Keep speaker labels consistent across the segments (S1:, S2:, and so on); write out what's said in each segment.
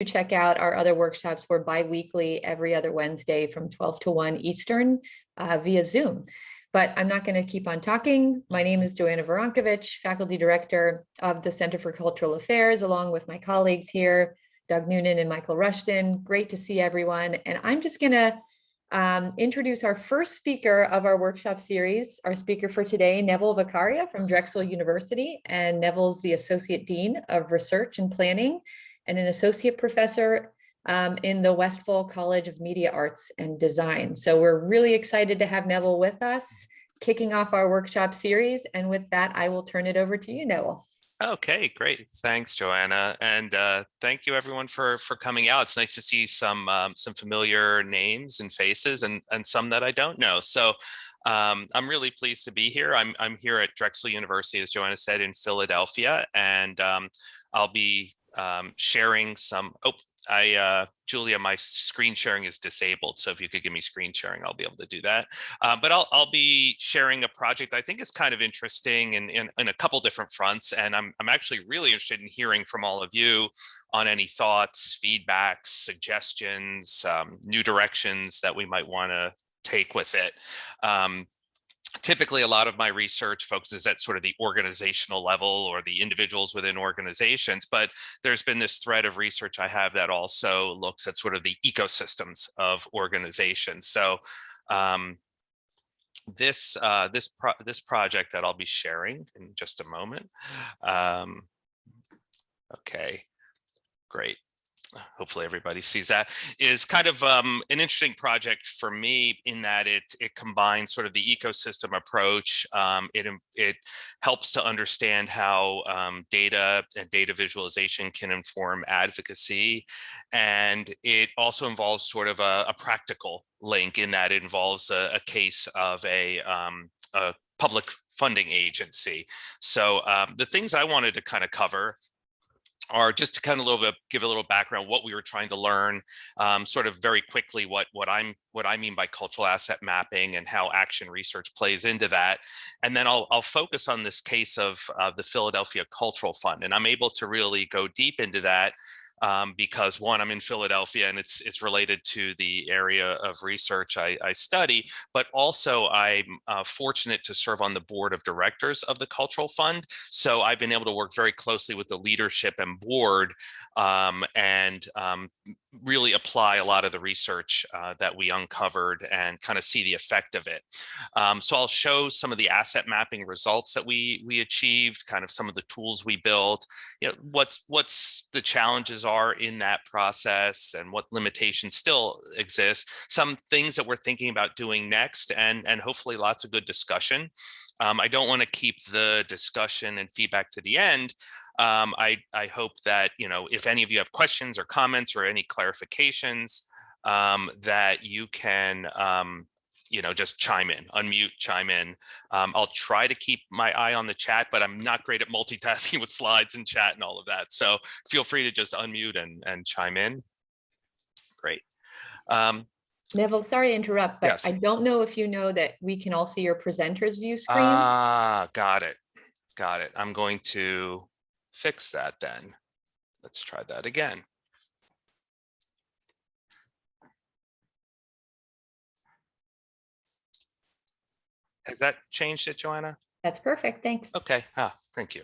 S1: check out our other workshops. We're bi-weekly every other Wednesday from 12 to 1 Eastern via Zoom. But I'm not going to keep on talking. My name is Joanna Veronkovich, Faculty Director of the Center for Cultural Affairs, along with my colleagues here, Doug Noonan and Michael Rushton. Great to see everyone. And I'm just going to introduce our first speaker of our workshop series. Our speaker for today, Neville Vakharia from Drexel University. And Neville's the Associate Dean of Research and Planning and an Associate Professor in the Westfall College of Media Arts and Design. So we're really excited to have Neville with us, kicking off our workshop series. And with that, I will turn it over to you, Neville.
S2: Okay, great. Thanks, Joanna. And thank you everyone for coming out. It's nice to see some familiar names and faces and some that I don't know. So I'm really pleased to be here. I'm here at Drexel University, as Joanna said, in Philadelphia, and I'll be sharing some, Julia, my screen sharing is disabled. So if you could give me screen sharing, I'll be able to do that. But I'll be sharing a project I think is kind of interesting in a couple different fronts. And I'm actually really interested in hearing from all of you on any thoughts, feedbacks, suggestions, new directions that we might want to take with it. Typically, a lot of my research focuses at sort of the organizational level or the individuals within organizations, but there's been this thread of research I have that also looks at sort of the ecosystems of organizations. So this project that I'll be sharing in just a moment. Okay, great. Hopefully everybody sees that, is kind of an interesting project for me in that it combines sort of the ecosystem approach. It helps to understand how data and data visualization can inform advocacy. And it also involves sort of a practical link in that it involves a case of a public funding agency. So the things I wanted to kind of cover are just to kind of give a little background what we were trying to learn, sort of very quickly what I mean by cultural asset mapping and how action research plays into that. And then I'll focus on this case of the Philadelphia Cultural Fund. And I'm able to really go deep into that because one, I'm in Philadelphia and it's related to the area of research I study, but also I'm fortunate to serve on the board of directors of the Cultural Fund. So I've been able to work very closely with the leadership and board and really apply a lot of the research that we uncovered and kind of see the effect of it. So I'll show some of the asset mapping results that we achieved, kind of some of the tools we built, you know, what's the challenges are in that process and what limitations still exist, some things that we're thinking about doing next, and hopefully lots of good discussion. I don't want to keep the discussion and feedback to the end. I hope that, you know, if any of you have questions or comments or any clarifications, that you can, you know, just chime in, unmute, chime in. I'll try to keep my eye on the chat, but I'm not great at multitasking with slides and chat and all of that. So feel free to just unmute and chime in. Great.
S1: Neville, sorry to interrupt, but
S2: yes.
S1: I don't know if you know that we can all see your presenter's view screen.
S2: Got it. Got it. I'm going to fix that then. Let's try that again. Has that changed it, Joanna?
S1: That's perfect. Thanks.
S2: Okay. Thank you.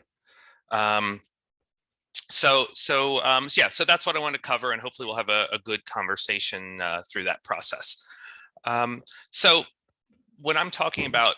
S2: So that's what I want to cover, and hopefully we'll have a good conversation through that process. So when I'm talking about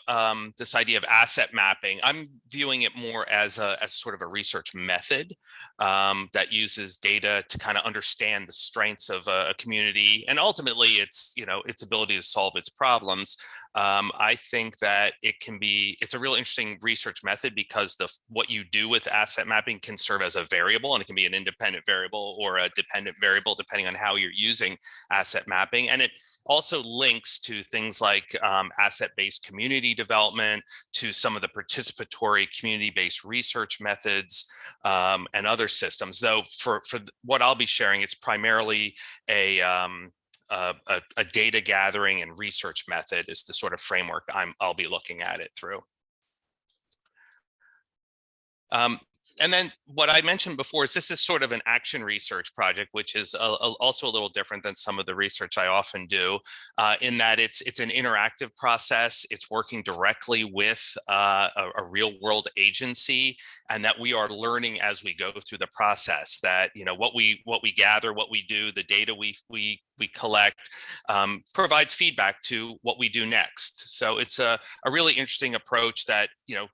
S2: this idea of asset mapping, I'm viewing it more as sort of a research method that uses data to kind of understand the strengths of a community and ultimately its ability to solve its problems. I think that it's a real interesting research method because what you do with asset mapping can serve as a variable, and it can be an independent variable or a dependent variable depending on how you're using asset mapping. And it also links to things like asset-based community development, to some of the participatory community-based research methods and other systems. Though for what I'll be sharing, it's primarily a data gathering and research method is the sort of framework I'll be looking at it through. And then what I mentioned before is this is sort of an action research project, which is also a little different than some of the research I often do, in that it's an interactive process. It's working directly with a real world agency, and that we are learning as we go through the process. That what we gather, what we do, the data we collect provides feedback to what we do next. So it's a really interesting approach that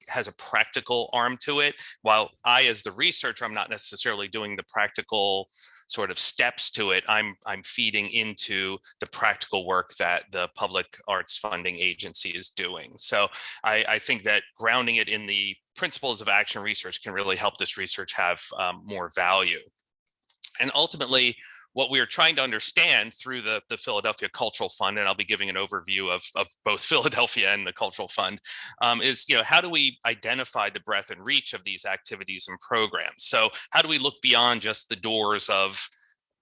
S2: has a practical arm to it. While I, as the researcher, I'm not necessarily doing the practical sort of steps to it. I'm feeding into the practical work that the public arts funding agency is doing. So I think that grounding it in the principles of action research can really help this research have more value. And ultimately, what we are trying to understand through the Philadelphia Cultural Fund, and I'll be giving an overview of both Philadelphia and the Cultural Fund, is how do we identify the breadth and reach of these activities and programs? So how do we look beyond just the doors of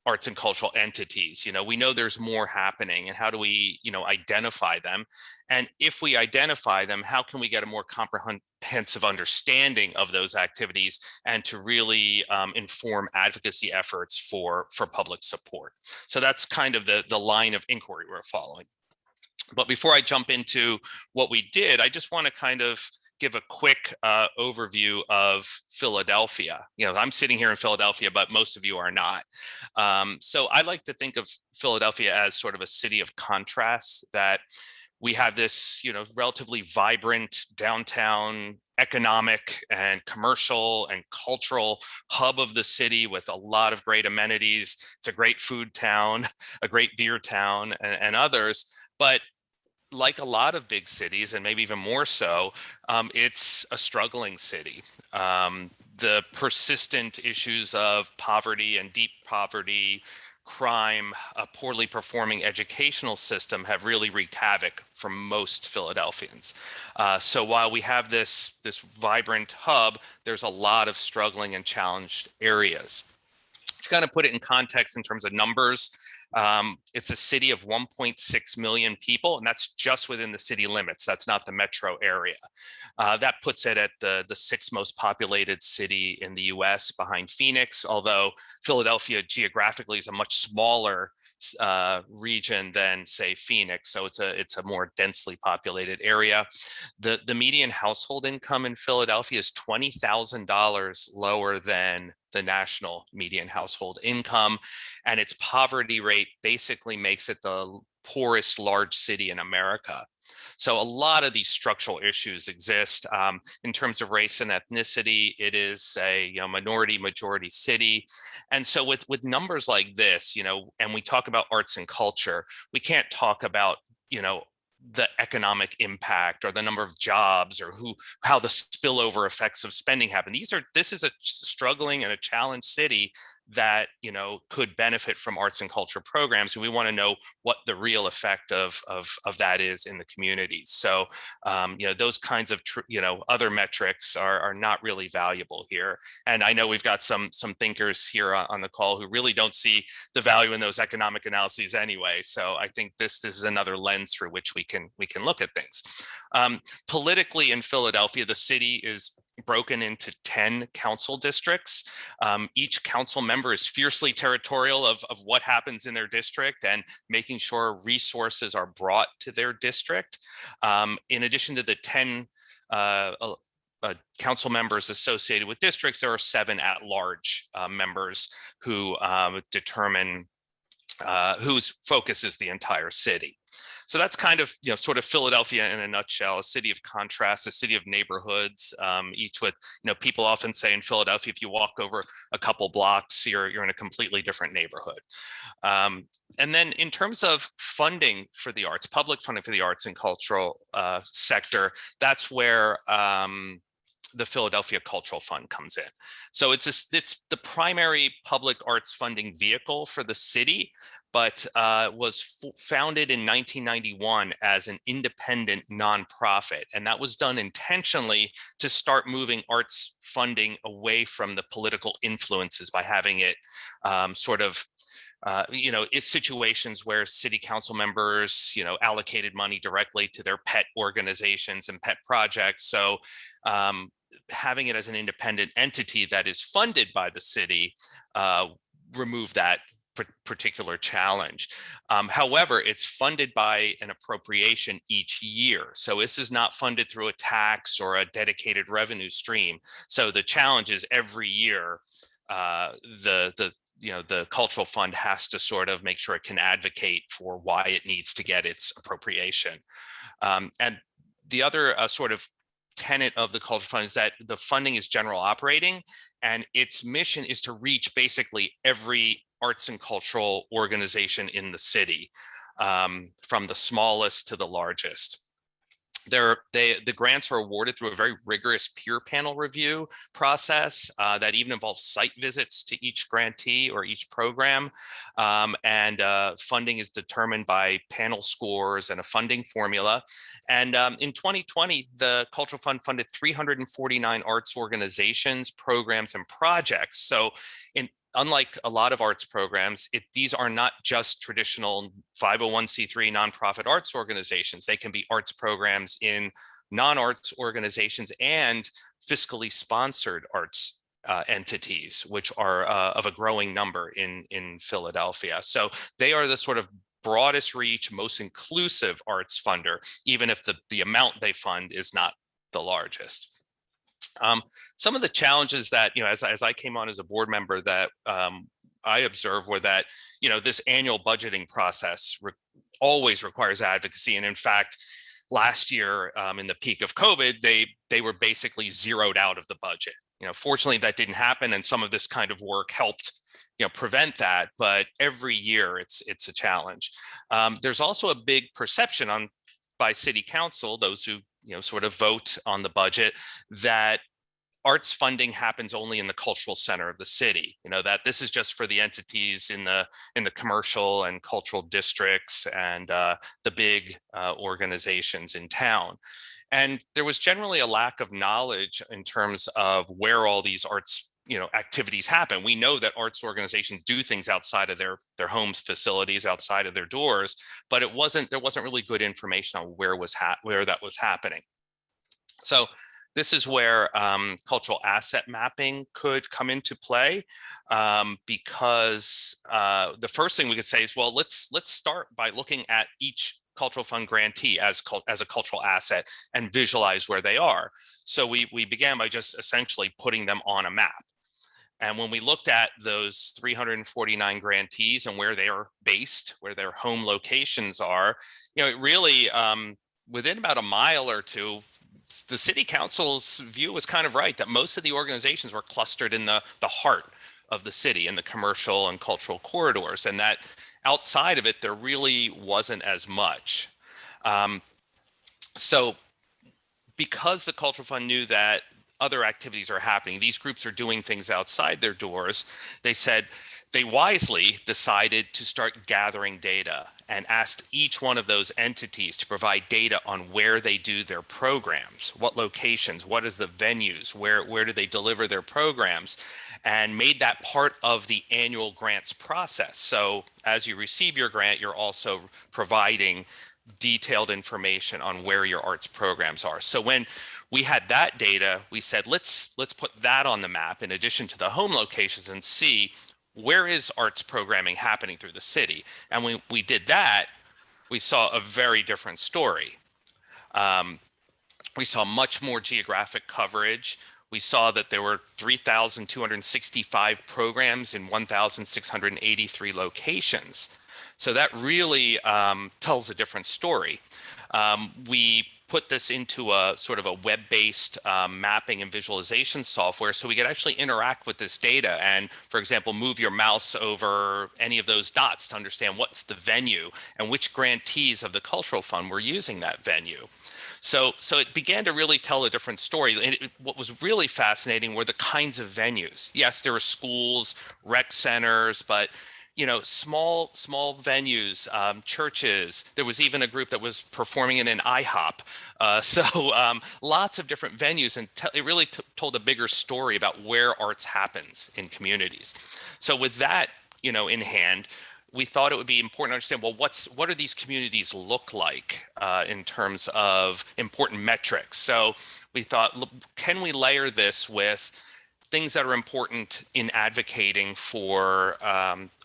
S2: arts and cultural entities? We know there's more happening, and how do we identify them? And if we identify them, how can we get a more comprehensive understanding of those activities and to really inform advocacy efforts for public support? So that's kind of the line of inquiry we're following. But before I jump into what we did, I just want to kind of give a quick overview of Philadelphia. I'm sitting here in Philadelphia, but most of you are not. So I like to think of Philadelphia as sort of a city of contrasts, that we have this, relatively vibrant downtown economic and commercial and cultural hub of the city with a lot of great amenities. It's a great food town, a great beer town, and others. But like a lot of big cities, and maybe even more so, it's a struggling city. The persistent issues of poverty and deep poverty, crime, a poorly performing educational system have really wreaked havoc for most Philadelphians. So while we have this vibrant hub, there's a lot of struggling and challenged areas. To kind of put it in context in terms of numbers, it's a city of 1.6 million people, and that's just within the city limits. That's not the metro area. That puts it at the sixth most populated city in the US, behind Phoenix, although Philadelphia geographically is a much smaller region than, say, Phoenix. So it's a more densely populated area. The median household income in Philadelphia is $20,000 lower than the national median household income, and its poverty rate basically makes it the poorest large city in America. So a lot of these structural issues exist. In terms of race and ethnicity, it is a minority majority city. And so with numbers like this, and we talk about arts and culture, we can't talk about, the economic impact or the number of jobs or how the spillover effects of spending happen. This is a struggling and a challenged city that could benefit from arts and culture programs, and we want to know what the real effect of that is in the communities. So those kinds of other metrics are not really valuable here. And I know we've got some thinkers here on the call who really don't see the value in those economic analyses anyway. So I think this is another lens through which we can look at things. Politically in Philadelphia, the city is broken into 10 council districts. Each council member is fiercely territorial of what happens in their district and making sure resources are brought to their district. In addition to the 10 council members associated with districts, there are 7 at-large members who determine whose focus is the entire city. So that's kind of, sort of Philadelphia in a nutshell, a city of contrast, a city of neighborhoods, each with, people often say in Philadelphia, if you walk over a couple blocks, you're in a completely different neighborhood. And then in terms of funding for the arts, public funding for the arts and cultural sector, that's where the Philadelphia Cultural Fund comes in. So it's the primary public arts funding vehicle for the city, but was founded in 1991 as an independent nonprofit. And that was done intentionally to start moving arts funding away from the political influences by having it sort of it's situations where city council members, allocated money directly to their pet organizations and pet projects. So having it as an independent entity that is funded by the city remove that particular challenge. However, it's funded by an appropriation each year. So this is not funded through a tax or a dedicated revenue stream. So the challenge is every year, the cultural fund has to sort of make sure it can advocate for why it needs to get its appropriation. And the other sort of tenet of the cultural fund is that the funding is general operating, and its mission is to reach basically every arts and cultural organization in the city, from the smallest to the largest. The grants are awarded through a very rigorous peer panel review process that even involves site visits to each grantee or each program. And funding is determined by panel scores and a funding formula. And in 2020, the Cultural Fund funded 349 arts organizations, programs, and projects. So unlike a lot of arts programs, these are not just traditional 501c3 nonprofit arts organizations. They can be arts programs in non-arts organizations and fiscally sponsored arts entities, which are of a growing number in Philadelphia. So they are the sort of broadest reach, most inclusive arts funder, even if the amount they fund is not the largest. Some of the challenges that, as I came on as a board member, that I observed were that, this annual budgeting process always requires advocacy. And in fact, last year, in the peak of COVID, they were basically zeroed out of the budget. Fortunately, that didn't happen, and some of this kind of work helped prevent that. But every year, it's a challenge. There's also a big perception by city council, those who sort of vote on the budget, that arts funding happens only in the cultural center of the city. That this is just for the entities in the commercial and cultural districts and the big organizations in town. And there was generally a lack of knowledge in terms of where all these arts activities happen. We know that arts organizations do things outside of their homes, facilities, outside of their doors, but there wasn't really good information on where that was happening. So this is where cultural asset mapping could come into play, because the first thing we could say is, well, let's start by looking at each cultural fund grantee as a cultural asset and visualize where they are. So we began by just essentially putting them on a map. And when we looked at those 349 grantees and where they are based, where their home locations are, it really, within about a mile or two, the city council's view was kind of right, that most of the organizations were clustered in the heart of the city, in the commercial and cultural corridors, and that outside of it, there really wasn't as much. So because the Cultural Fund knew that other activities are happening, these groups are doing things outside their doors, they wisely decided to start gathering data and asked each one of those entities to provide data on where they do their programs, what locations, what is the venues, where do they deliver their programs, and made that part of the annual grants process. So as you receive your grant, you're also providing detailed information on where your arts programs are. So when we had that data, we said, let's put that on the map in addition to the home locations and see where is arts programming happening through the city. And when we did that, we saw a very different story. We saw much more geographic coverage. We saw that there were 3,265 programs in 1,683 locations. So that really tells a different story. We put this into a sort of a web-based mapping and visualization software so we could actually interact with this data and, for example, move your mouse over any of those dots to understand what's the venue and which grantees of the Cultural Fund were using that venue. So it began to really tell a different story. And what was really fascinating were the kinds of venues. Yes, there were schools, rec centers, but small venues, churches. There was even a group that was performing in an IHOP. So lots of different venues, and it really told a bigger story about where arts happens in communities. So with that in hand, we thought it would be important to understand, well, what do these communities look like in terms of important metrics? So we thought, look, can we layer this with things that are important in advocating for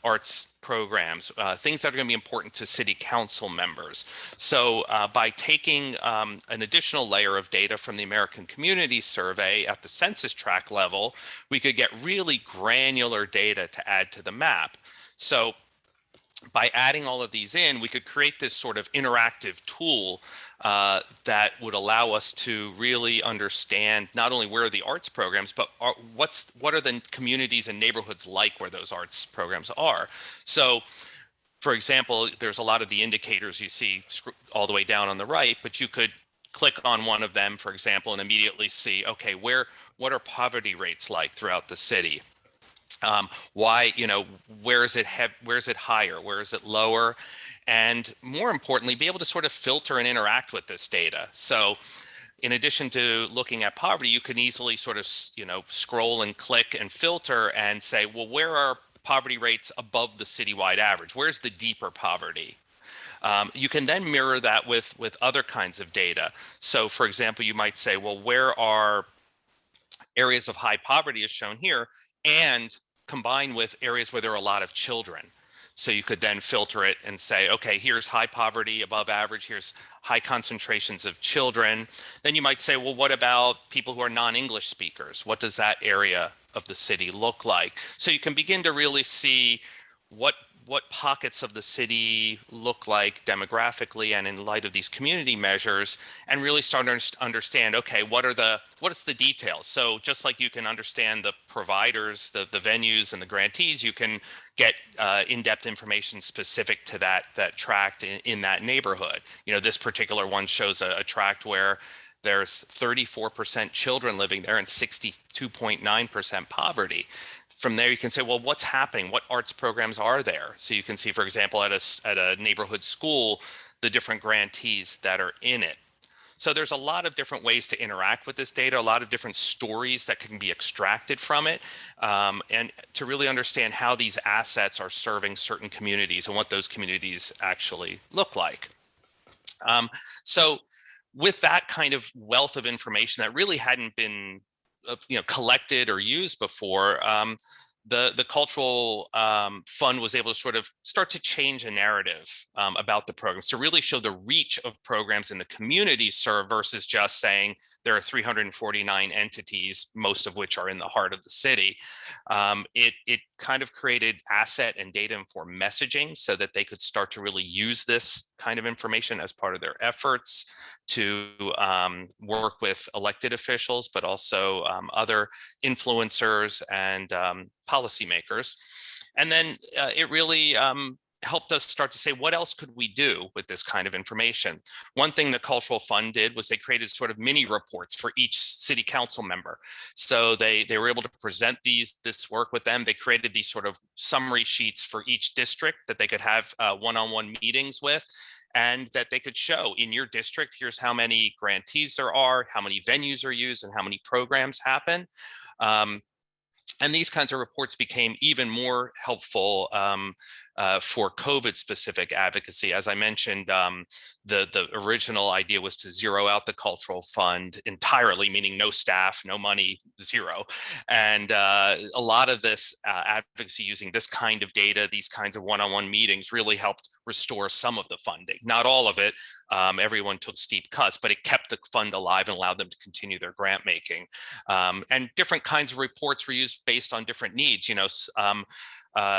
S2: arts programs, things that are going to be important to city council members. So by taking an additional layer of data from the American Community Survey at the census tract level, we could get really granular data to add to the map. So by adding all of these in, we could create this sort of interactive tool that would allow us to really understand not only where are the arts programs, but what are the communities and neighborhoods like where those arts programs are. So, for example, there's a lot of the indicators you see all the way down on the right, but you could click on one of them, for example, and immediately see, okay, what are poverty rates like throughout the city? Why, where is it higher? Where is it lower? And more importantly, be able to sort of filter and interact with this data. So in addition to looking at poverty, you can easily sort of, scroll and click and filter and say, well, where are poverty rates above the citywide average? Where's the deeper poverty? You can then mirror that with other kinds of data. So for example, you might say, well, where are areas of high poverty as shown here, and combined with areas where there are a lot of children. So you could then filter it and say, okay, here's high poverty above average, here's high concentrations of children. Then you might say, well, what about people who are non-English speakers? What does that area of the city look like? So you can begin to really see what pockets of the city look like demographically and in light of these community measures, and really start to understand, okay, what is the details? So just like you can understand the providers, the venues and the grantees, you can get in-depth information specific to that tract in that neighborhood. This particular one shows a tract where there's 34% children living there and 62.9% poverty. From there, you can say, well, what's happening? What arts programs are there? So you can see, for example, at a neighborhood school, the different grantees that are in it. So there's a lot of different ways to interact with this data, a lot of different stories that can be extracted from it, and to really understand how these assets are serving certain communities and what those communities actually look like. So with that kind of wealth of information that really hadn't been collected or used before, the cultural fund was able to sort of start to change a narrative about the programs, to really show the reach of programs in the community served versus just saying there are 349 entities, most of which are in the heart of the city. It kind of created asset and data informed messaging so that they could start to really use this kind of information as part of their efforts to work with elected officials, but also other influencers and policymakers. And then it really helped us start to say, what else could we do with this kind of information? One thing the Cultural Fund did was they created sort of mini reports for each city council member. So they were able to present this work with them. They created these sort of summary sheets for each district that they could have one-on-one meetings with, and that they could show in your district, here's how many grantees there are, how many venues are used, and how many programs happen. And these kinds of reports became even more helpful for COVID-specific advocacy. As I mentioned, the original idea was to zero out the Cultural Fund entirely, meaning no staff, no money, zero. And a lot of this advocacy using this kind of data, these kinds of one-on-one meetings really helped restore some of the funding. Not all of it. Everyone took steep cuts, but it kept the fund alive and allowed them to continue their grant making. And different kinds of reports were used based on different needs.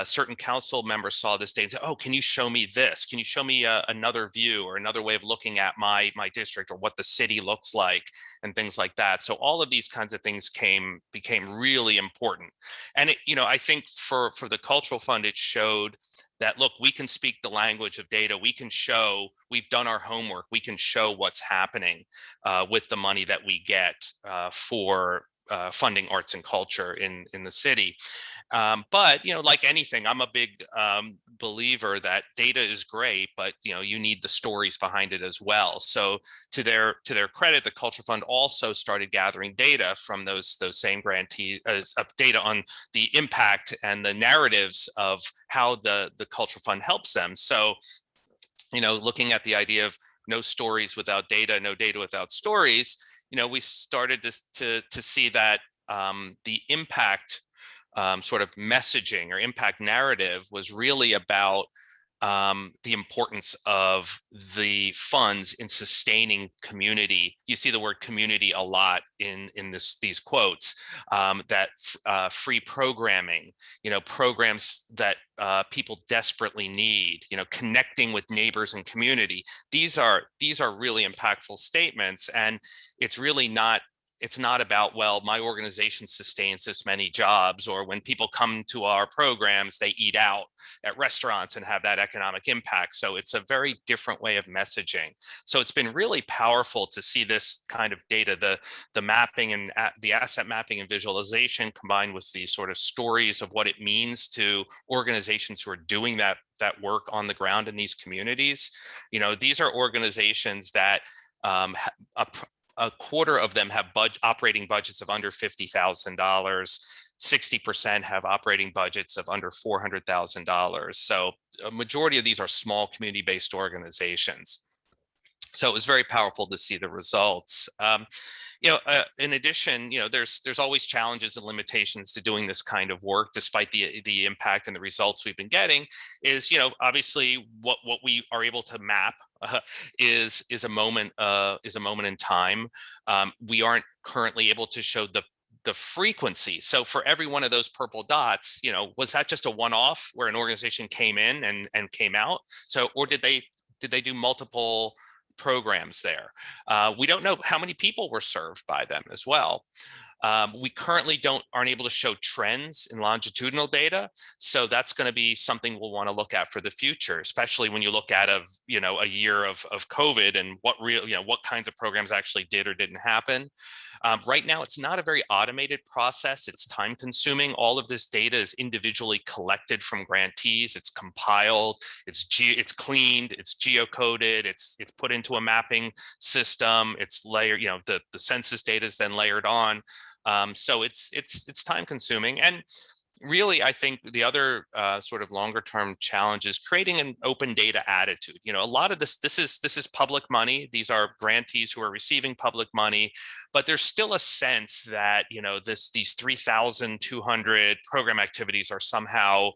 S2: Certain council members saw this data and said, oh, can you show me this? Can you show me another view or another way of looking at my district or what the city looks like and things like that? So all of these kinds of things became really important. And I think for the Cultural Fund, it showed that, look, we can speak the language of data. We can show we've done our homework. We can show what's happening with the money that we get for funding arts and culture in the city. But like anything, I'm a big believer that data is great, but you need the stories behind it as well. So to their credit, the Culture Fund also started gathering data from those same grantees, data on the impact and the narratives of how the Culture Fund helps them. So looking at the idea of no stories without data, no data without stories, we started to see that the impact sort of messaging or impact narrative was really about the importance of the funds in sustaining community. You see the word community a lot in these quotes, that free programming, programs that people desperately need, connecting with neighbors and community. These are really impactful statements, and it's really not. It's not about, well, my organization sustains this many jobs, or when people come to our programs, they eat out at restaurants and have that economic impact. So it's a very different way of messaging. So it's been really powerful to see this kind of data, the mapping and the asset mapping and visualization, combined with the sort of stories of what it means to organizations who are doing that work on the ground in these communities. These are organizations that a quarter of them have operating budgets of under $50,000. 60% have operating budgets of under $400,000. So a majority of these are small community-based organizations. So it was very powerful to see the results. In addition, there's always challenges and limitations to doing this kind of work, despite the impact and the results we've been getting. Is obviously what we are able to map is a moment in time. We aren't currently able to show the frequency. So for every one of those purple dots, was that just a one-off where an organization came in and came out? So, or did they do multiple programs there? We don't know how many people were served by them as well. We currently aren't able to show trends in longitudinal data, so that's going to be something we'll want to look at for the future, especially when you look at a year of COVID and what kinds of programs actually did or didn't happen. Right now, it's not a very automated process. It's time consuming. All of this data is individually collected from grantees. It's compiled, it's cleaned, it's geocoded, it's put into a mapping system. It's layered, the census data is then layered on. So it's time consuming. And really, I think the other sort of longer term challenge is creating an open data attitude. A lot of this is public money. These are grantees who are receiving public money, but there's still a sense that these 3,200 program activities are somehow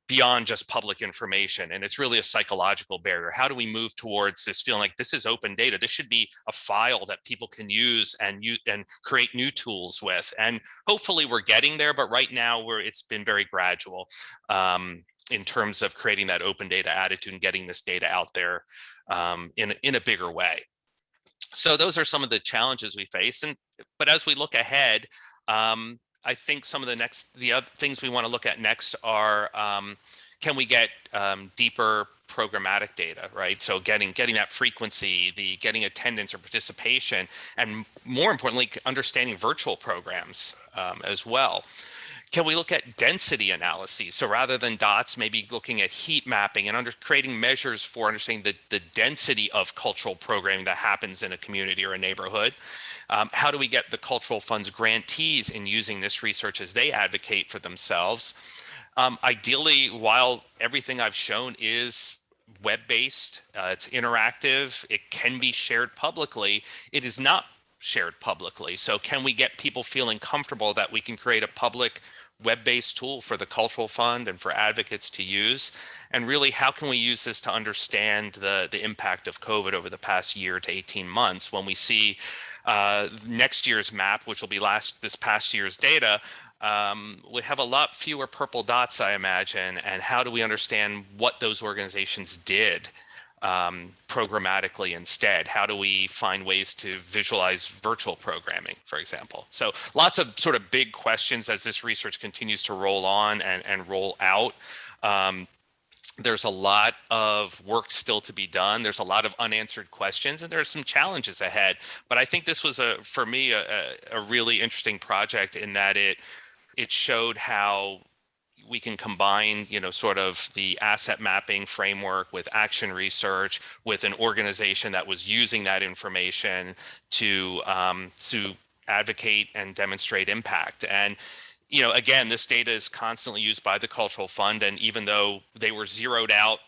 S2: beyond just public information, and it's really a psychological barrier. How do we move towards this feeling like this is open data? This should be a file that people can use and create new tools with, and hopefully we're getting there, but right now it's been very gradual in terms of creating that open data attitude and getting this data out there in a bigger way. So those are some of the challenges we face, but as we look ahead, I think some of the other things we want to look at next are, can we get deeper programmatic data, right? So getting that frequency, getting attendance or participation, and more importantly, understanding virtual programs as well. Can we look at density analyses? So rather than dots, maybe looking at heat mapping and creating measures for understanding the density of cultural programming that happens in a community or a neighborhood. How do we get the Cultural Fund's grantees in using this research as they advocate for themselves? Ideally, while everything I've shown is web-based, it's interactive, it can be shared publicly, it is not shared publicly. So can we get people feeling comfortable that we can create a public web-based tool for the Cultural Fund and for advocates to use? And really, how can we use this to understand the impact of COVID over the past year to 18 months when we see next year's map, which will be this past year's data, we have a lot fewer purple dots, I imagine. And how do we understand what those organizations did programmatically instead? How do we find ways to visualize virtual programming, for example? So lots of sort of big questions as this research continues to roll on and roll out. There's a lot of work still to be done. There's a lot of unanswered questions, and there are some challenges ahead. But I think this was, for me, a really interesting project in that it showed how we can combine, sort of the asset mapping framework with action research with an organization that was using that information to advocate and demonstrate impact. And again, this data is constantly used by the Cultural Fund, and even though they were zeroed out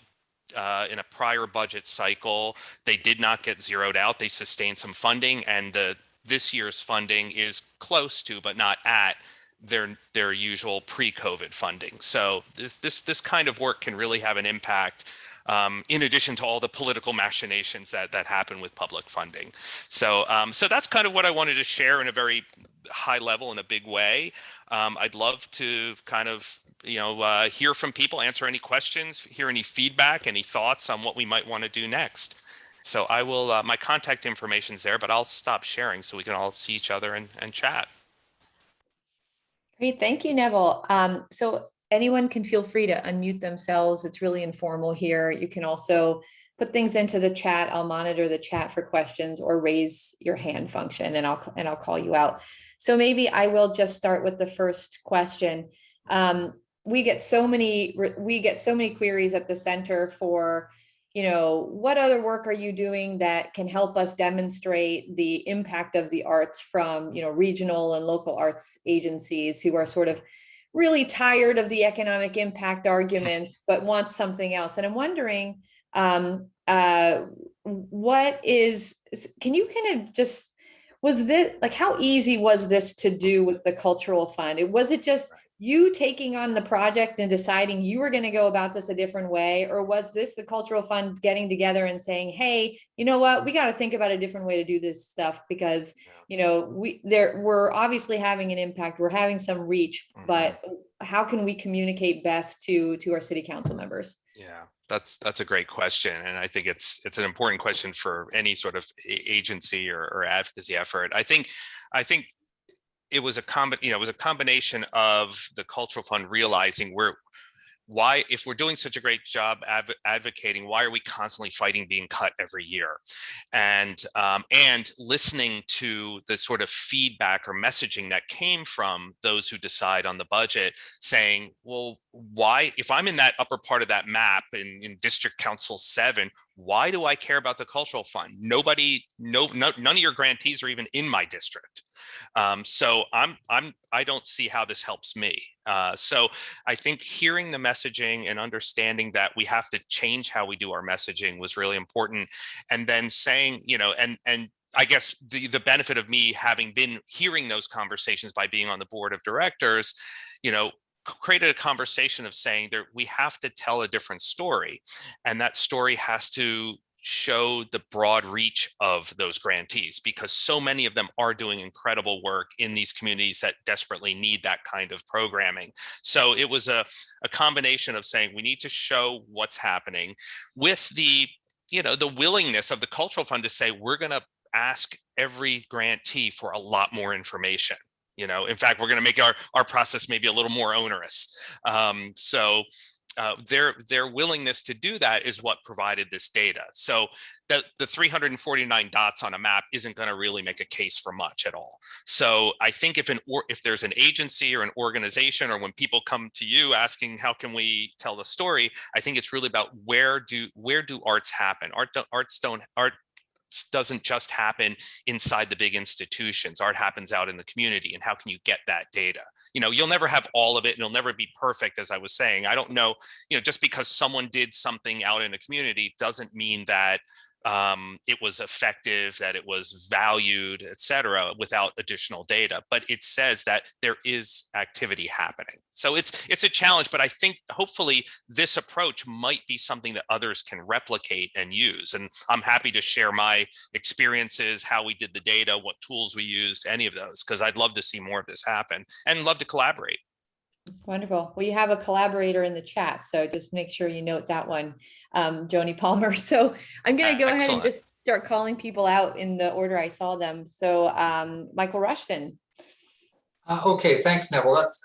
S2: in a prior budget cycle, they did not get zeroed out. They sustained some funding, and this year's funding is close to, but not at, their usual pre-COVID funding. So this kind of work can really have an impact, in addition to all the political machinations that happen with public funding. So so that's kind of what I wanted to share in a very high level, in a big way. I'd love to kind of hear from people, answer any questions, hear any feedback, any thoughts on what we might want to do next. So I will, my contact information's there, but I'll stop sharing so we can all see each other and chat.
S1: Great, thank you, Neville. So anyone can feel free to unmute themselves. It's really informal here. You can also put things into the chat. I'll monitor the chat for questions, or raise your hand function, and I'll call you out. So maybe I will just start with the first question. We get so many queries at the center for, what other work are you doing that can help us demonstrate the impact of the arts from, regional and local arts agencies who are sort of really tired of the economic impact arguments, but want something else. And I'm wondering, can you kind of just, was this, like, how easy was this to do with the Cultural Fund? Was it just you taking on the project and deciding you were going to go about this a different way? Or was this the Cultural Fund getting together and saying, hey, you know what, we got to think about a different way to do this stuff, because, we're obviously having an impact, we're having some reach, but how can we communicate best to our city council members?
S2: Yeah, that's a great question. And I think it's an important question for any sort of agency or advocacy effort. I think it was a combination of the Cultural Fund realizing why, if we're doing such a great job advocating, why are we constantly fighting being cut every year? And listening to the sort of feedback or messaging that came from those who decide on the budget, saying, well, why, if I'm in that upper part of that map in District Council 7, why do I care about the Cultural Fund? None of your grantees are even in my district. So I don't see how this helps me. So I think hearing the messaging and understanding that we have to change how we do our messaging was really important. And then saying, and I guess the benefit of me having been hearing those conversations by being on the board of directors, created a conversation of saying that we have to tell a different story. And that story has to show the broad reach of those grantees, because so many of them are doing incredible work in these communities that desperately need that kind of programming. So it was a combination of saying we need to show what's happening with the willingness of the Cultural Fund to say, we're going to ask every grantee for a lot more information. In fact, we're going to make our process maybe a little more onerous. Their willingness to do that is what provided this data. So the 349 dots on a map isn't going to really make a case for much at all. So I think if there's an agency or an organization, or when people come to you asking how can we tell the story, I think it's really about where do arts happen. Arts doesn't just happen inside the big institutions. Art happens out in the community, and how can you get that data? You'll never have all of it, and it'll never be perfect, as I was saying. I don't know, just because someone did something out in a community doesn't mean that it was effective, that it was valued, et cetera, without additional data. But it says that there is activity happening. So it's a challenge, but I think hopefully this approach might be something that others can replicate and use. And I'm happy to share my experiences, how we did the data, what tools we used, any of those, because I'd love to see more of this happen and love to collaborate.
S1: Wonderful. Well, you have a collaborator in the chat, so just make sure you note that one, Joni Palmer. So I'm going to go ahead and just start calling people out in the order I saw them. So Michael Rushton.
S3: Okay, thanks, Neville. That's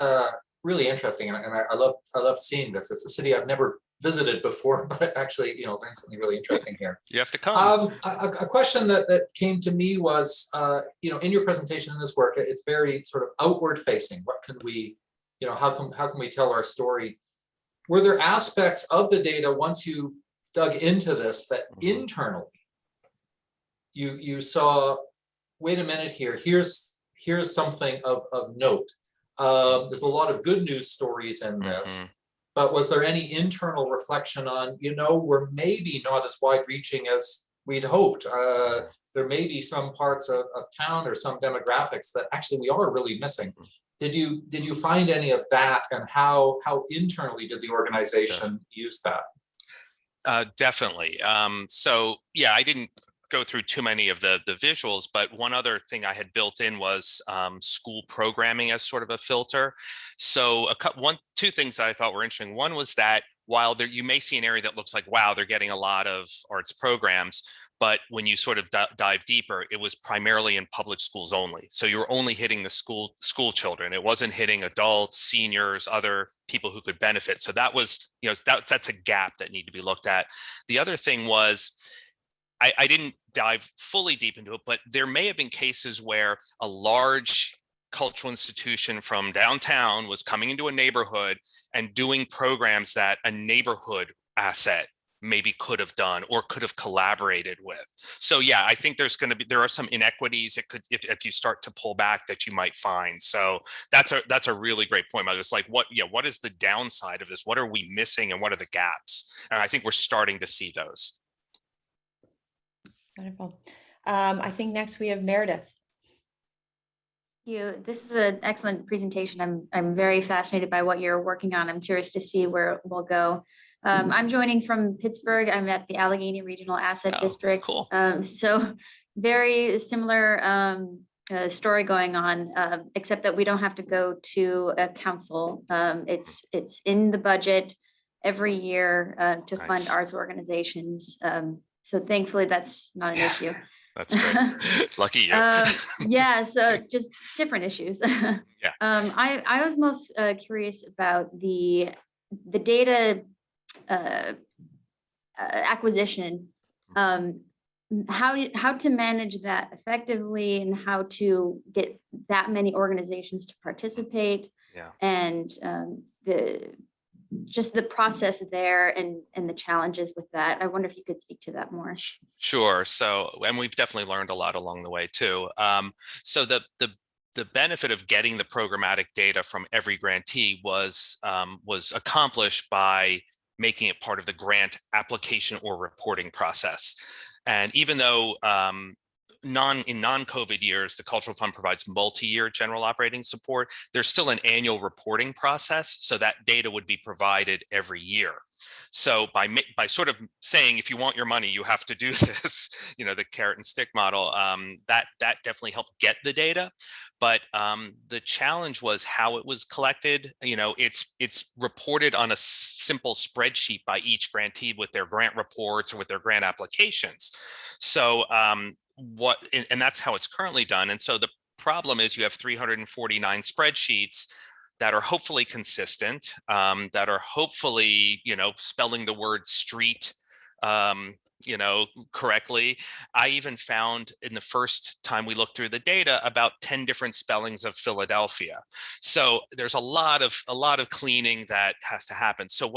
S3: really interesting, and I love seeing this. It's a city I've never visited before, but actually, learned something really interesting here.
S2: You have to come.
S3: A question that came to me was, in your presentation in this work, it's very sort of outward facing. What can we how can we tell our story? Were there aspects of the data once you dug into this that internally you saw, wait a minute here, here's something of note. There's a lot of good news stories in this, but was there any internal reflection on, we're maybe not as wide reaching as we'd hoped. There may be some parts of town or some demographics that actually we are really missing. Did you find any of that, and how internally did the organization use that?
S2: Definitely. So yeah, I didn't go through too many of the visuals, but one other thing I had built in was school programming as sort of a filter. So two things that I thought were interesting. One was that while you may see an area that looks like, wow, they're getting a lot of arts programs, but when you sort of dive deeper, it was primarily in public schools only. So you were only hitting the school children. It wasn't hitting adults, seniors, other people who could benefit. So that was, that's a gap that needed to be looked at. The other thing was, I didn't dive fully deep into it, but there may have been cases where a large cultural institution from downtown was coming into a neighborhood and doing programs that a neighborhood asset maybe could have done or could have collaborated with. So yeah, I think there are some inequities it could, if you start to pull back, that you might find. So that's a really great point. I was like, what is the downside of this? What are we missing and what are the gaps? And I think we're starting to see those.
S1: Wonderful. I think next we have Meredith.
S4: This is an excellent presentation. I'm very fascinated by what you're working on. I'm curious to see where we'll go. I'm joining from Pittsburgh. I'm at the Allegheny Regional Asset District.
S2: Cool.
S4: So very similar story going on, except that we don't have to go to a council. It's in the budget every year to fund arts organizations. So thankfully that's not an issue.
S2: That's great. Lucky you.
S4: Yeah, so just different issues.
S2: Yeah.
S4: I was most curious about the data acquisition, how to manage that effectively, and how to get that many organizations to participate.
S2: Yeah.
S4: And the process there and the challenges with that. I wonder if you could speak to that more.
S2: Sure. So, and we've definitely learned a lot along the way too. So the benefit of getting the programmatic data from every grantee was accomplished by making it part of the grant application or reporting process. And even though in non-COVID years, the Cultural Fund provides multi-year general operating support, there's still an annual reporting process, so that data would be provided every year. So by sort of saying, if you want your money, you have to do this, the carrot and stick model, that definitely helped get the data. But the challenge was how it was collected. It's reported on a simple spreadsheet by each grantee with their grant reports or with their grant applications. So and that's how it's currently done. And so the problem is you have 349 spreadsheets that are hopefully consistent, that are hopefully, spelling the word street, correctly. I even found in the first time we looked through the data about 10 different spellings of Philadelphia. So there's a lot of cleaning that has to happen. So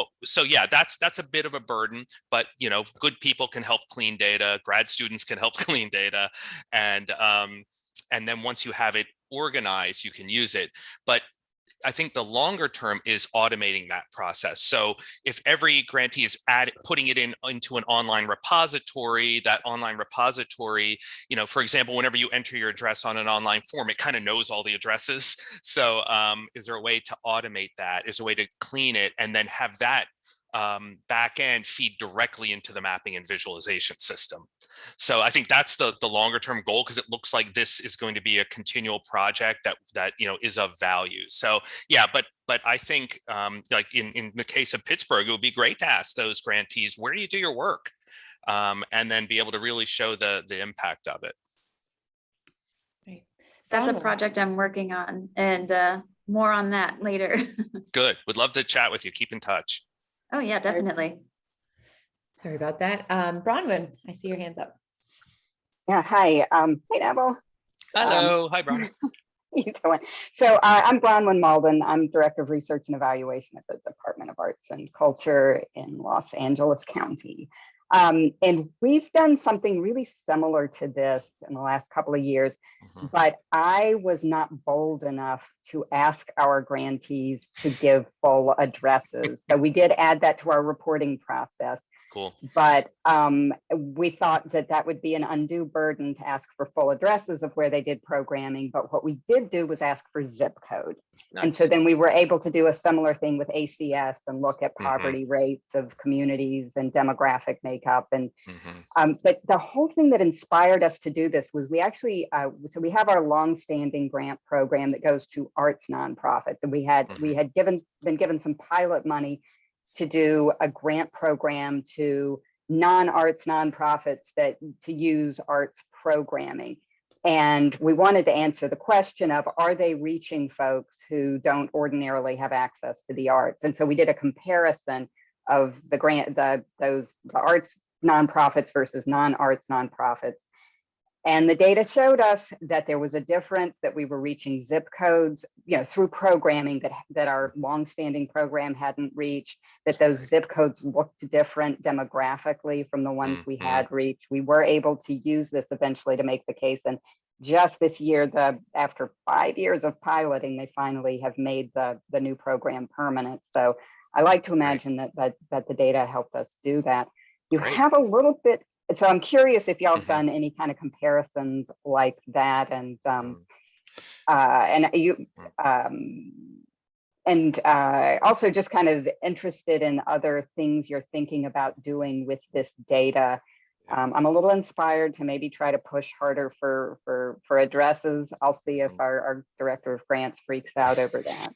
S2: yeah, that's a bit of a burden, but good people can help clean data, grad students can help clean data, and then once you have it organized, you can use it. But I think the longer term is automating that process. So if every grantee is putting it into an online repository, that online repository, for example, whenever you enter your address on an online form, it kind of knows all the addresses. So is there a way to automate that? Is there a way to clean it and then have that back end feed directly into the mapping and visualization system? So I think that's the longer term goal, because it looks like this is going to be a continual project that is of value. So yeah, but I think like in the case of Pittsburgh, it would be great to ask those grantees, where do you do your work? And then be able to really show the impact of it.
S1: Right.
S4: That's a project I'm working on, and more on that later.
S2: Good. Would love to chat with you. Keep in touch.
S4: Oh yeah, definitely.
S1: Sorry about that. Bronwyn, I see your hands up.
S5: Yeah, hi. Hey, Neville.
S2: Hello. Hi, Brian.
S5: Either one. So I'm Bronwyn Malden. I'm Director of Research and Evaluation at the Department of Arts and Culture in Los Angeles County. And we've done something really similar to this in the last couple of years, but I was not bold enough to ask our grantees to give full addresses. So we did add that to our reporting process.
S2: Cool.
S5: But we thought that that would be an undue burden to ask for full addresses of where they did programming. But what we did do was ask for zip code.
S2: Nice.
S5: And so then we were able to do a similar thing with ACS and look at poverty rates of communities and demographic makeup. And but the whole thing that inspired us to do this was we actually, so we have our longstanding grant program that goes to arts nonprofits. And we had been given some pilot money to do a grant program to non-arts nonprofits that to use arts programming. And we wanted to answer the question of, are they reaching folks who don't ordinarily have access to the arts? And so we did a comparison of the arts nonprofits versus non-arts nonprofits. And the data showed us that there was a difference, that we were reaching zip codes, through programming that our longstanding program hadn't reached, that those zip codes looked different demographically from the ones we had reached. We were able to use this eventually to make the case. And just this year, after 5 years of piloting, they finally have made the new program permanent. So I like to imagine that the data helped us do that. You have a little bit. So I'm curious if y'all have done any kind of comparisons like that, and also just kind of interested in other things you're thinking about doing with this data. I'm a little inspired to maybe try to push harder for addresses. I'll see if our director of grants freaks out over that.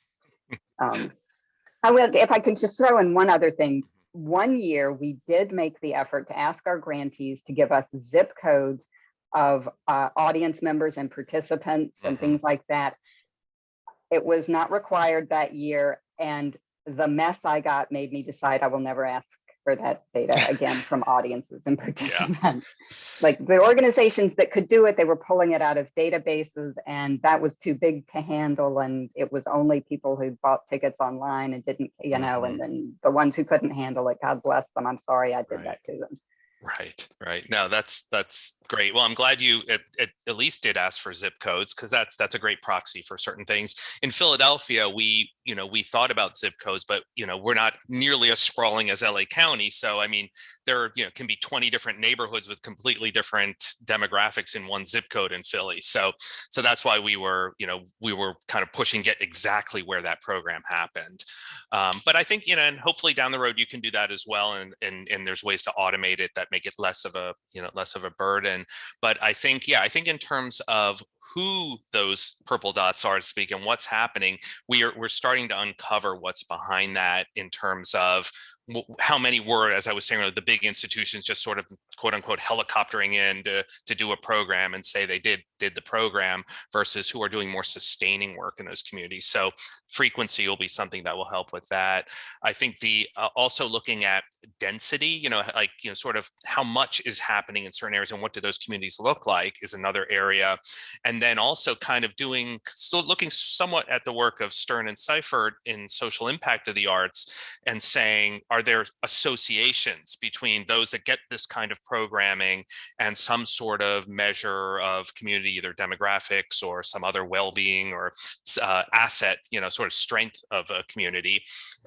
S5: I will, if I could just throw in one other thing. One year, we did make the effort to ask our grantees to give us zip codes of audience members and participants and things like that. It was not required that year. And the mess I got made me decide I will never ask for that data again from audiences and participants. Like the organizations that could do it, they were pulling it out of databases, and that was too big to handle. And it was only people who bought tickets online and didn't, and then the ones who couldn't handle it, God bless them. I'm sorry I did that to them.
S2: Right. No, that's great. Well, I'm glad you at least did ask for zip codes, because that's a great proxy for certain things. In Philadelphia, we thought about zip codes, but we're not nearly as sprawling as LA County. So I mean, there can be 20 different neighborhoods with completely different demographics in one zip code in Philly. So that's why we were kind of pushing get exactly where that program happened. But I think and hopefully down the road you can do that as well, and there's ways to automate it that make it less of a burden. But I think in terms of who those purple dots are to speak and what's happening, we're starting to uncover what's behind that in terms of how many were, as I was saying, the big institutions just sort of quote unquote helicoptering in to do a program and say they did the program, versus who are doing more sustaining work in those communities. So frequency will be something that will help with that. I think the also looking at density, sort of how much is happening in certain areas and what do those communities look like is another area. And then also kind of looking somewhat at the work of Stern and Seifert in social impact of the arts, and saying, are there associations between those that get this kind of programming and some sort of measure of community, either demographics or some other well-being or asset, sort of strength of a community.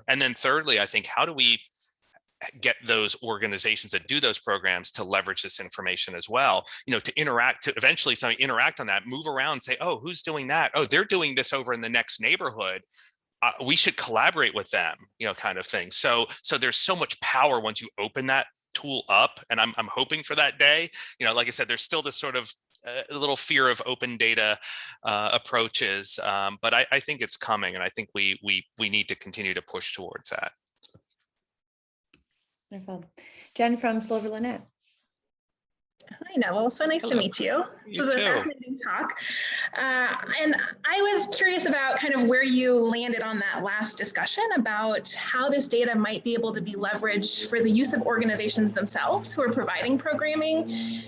S2: And then thirdly, I think, how do we get those organizations that do those programs to leverage this information as well, to eventually interact on that, move around and say, oh, who's doing that? Oh, they're doing this over in the next neighborhood. We should collaborate with them, kind of thing. So there's so much power once you open that tool up, and I'm hoping for that day. Like I said, there's still this sort of a little fear of open data approaches, but I think it's coming, and I think we need to continue to push towards that.
S1: Wonderful. Jen from Silver Lynette.
S6: Hi, Neville. So nice to
S2: Hello.
S6: meet you.
S2: You
S6: This was a
S2: too.
S6: fascinating talk. And I was curious about kind of where you landed on that last discussion about how this data might be able to be leveraged for the use of organizations themselves who are providing programming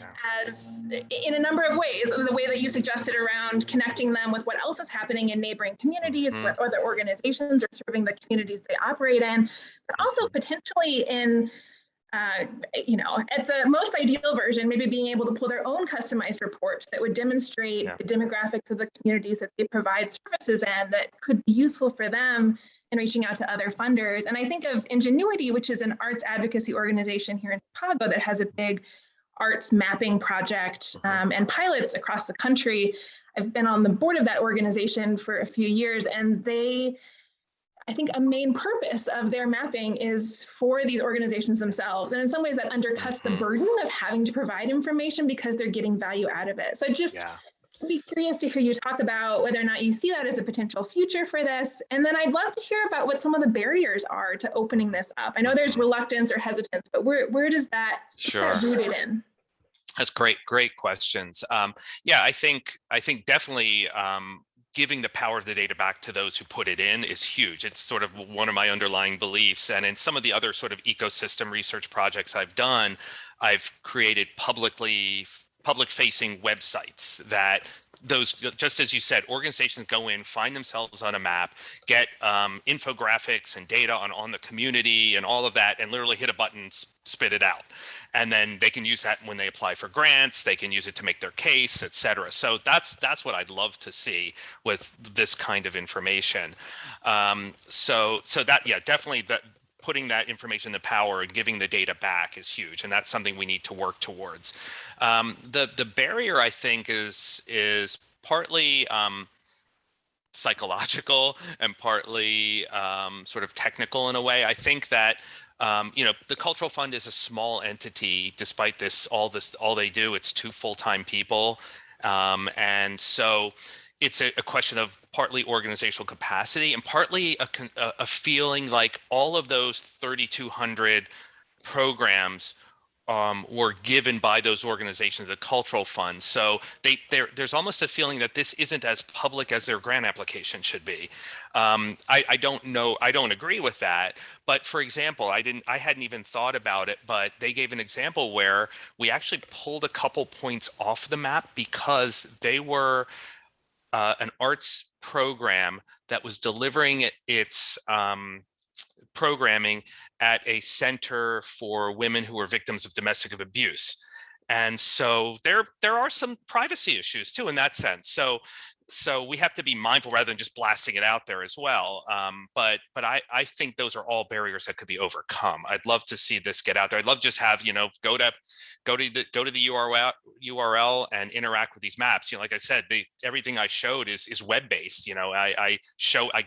S6: as in a number of ways. The way that you suggested around connecting them with what else is happening in neighboring communities, what other organizations are serving the communities they operate in, but also potentially in at the most ideal version, maybe being able to pull their own customized reports that would demonstrate the demographics of the communities that they provide services in that could be useful for them in reaching out to other funders. And I think of Ingenuity, which is an arts advocacy organization here in Chicago that has a big arts mapping project and pilots across the country. I've been on the board of that organization for a few years, and I think a main purpose of their mapping is for these organizations themselves. And in some ways that undercuts the burden of having to provide information because they're getting value out of it. So I'd be curious to hear you talk about whether or not you see that as a potential future for this. And then I'd love to hear about what some of the barriers are to opening this up. I know there's reluctance or hesitance, but where does that get rooted in?
S2: That's great questions. I think definitely giving the power of the data back to those who put it in is huge. It's sort of one of my underlying beliefs. And in some of the other sort of ecosystem research projects I've done, I've created public-facing websites that those, just as you said, organizations go in, find themselves on a map, get infographics and data on the community and all of that, and literally hit a button, spit it out. And then they can use that when they apply for grants, they can use it to make their case, et cetera. So that's what I'd love to see with this kind of information. So that, definitely that putting that information in the power and giving the data back is huge. And that's something we need to work towards. The barrier, I think, is partly psychological and partly sort of technical in a way. I think that the Cultural Fund is a small entity. Despite all they do, it's 2 full-time people, and so it's a question of partly organizational capacity and partly a feeling like all of those 3,200 programs were given by those organizations, the cultural funds. So there's almost a feeling that this isn't as public as their grant application should be. I don't know. I don't agree with that. But for example, I hadn't even thought about it, but they gave an example where we actually pulled a couple points off the map because they were an arts program that was delivering its programming at a center for women who are victims of domestic abuse. And so there are some privacy issues too in that sense. So we have to be mindful rather than just blasting it out there as well. But I think those are all barriers that could be overcome. I'd love to see this get out there. I'd love to just have, go to the URL and interact with these maps. Like I said, everything I showed is web-based. I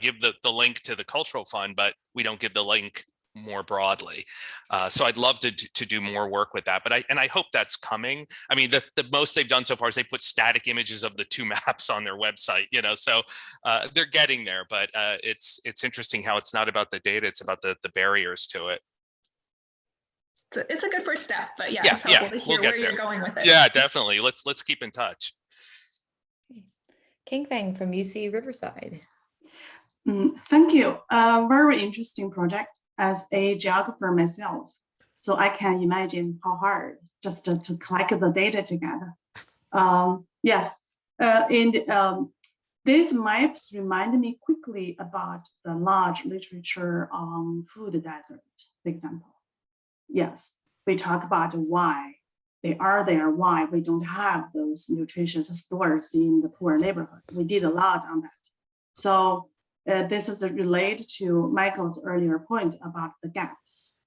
S2: give the link to the Cultural Fund, but we don't give the link more broadly. So I'd love to do more work with that, but I hope that's coming. I mean, the most they've done so far is they put static images of the 2 maps on their website, so they're getting there, but it's interesting how it's not about the data, it's about the barriers to it.
S6: So it's a good first step, but it's helpful to hear where you're going with it.
S2: Yeah, definitely. Let's keep in touch.
S1: King Feng from UC Riverside.
S7: Thank you. Very interesting project. As a geographer myself, so I can imagine how hard just to collect the data together. These maps remind me quickly about the large literature on food desert, for example. Yes, we talk about why they are there, why we don't have those nutritious stores in the poor neighborhood. We did a lot on that. So this is related to Michael's earlier point about the gaps.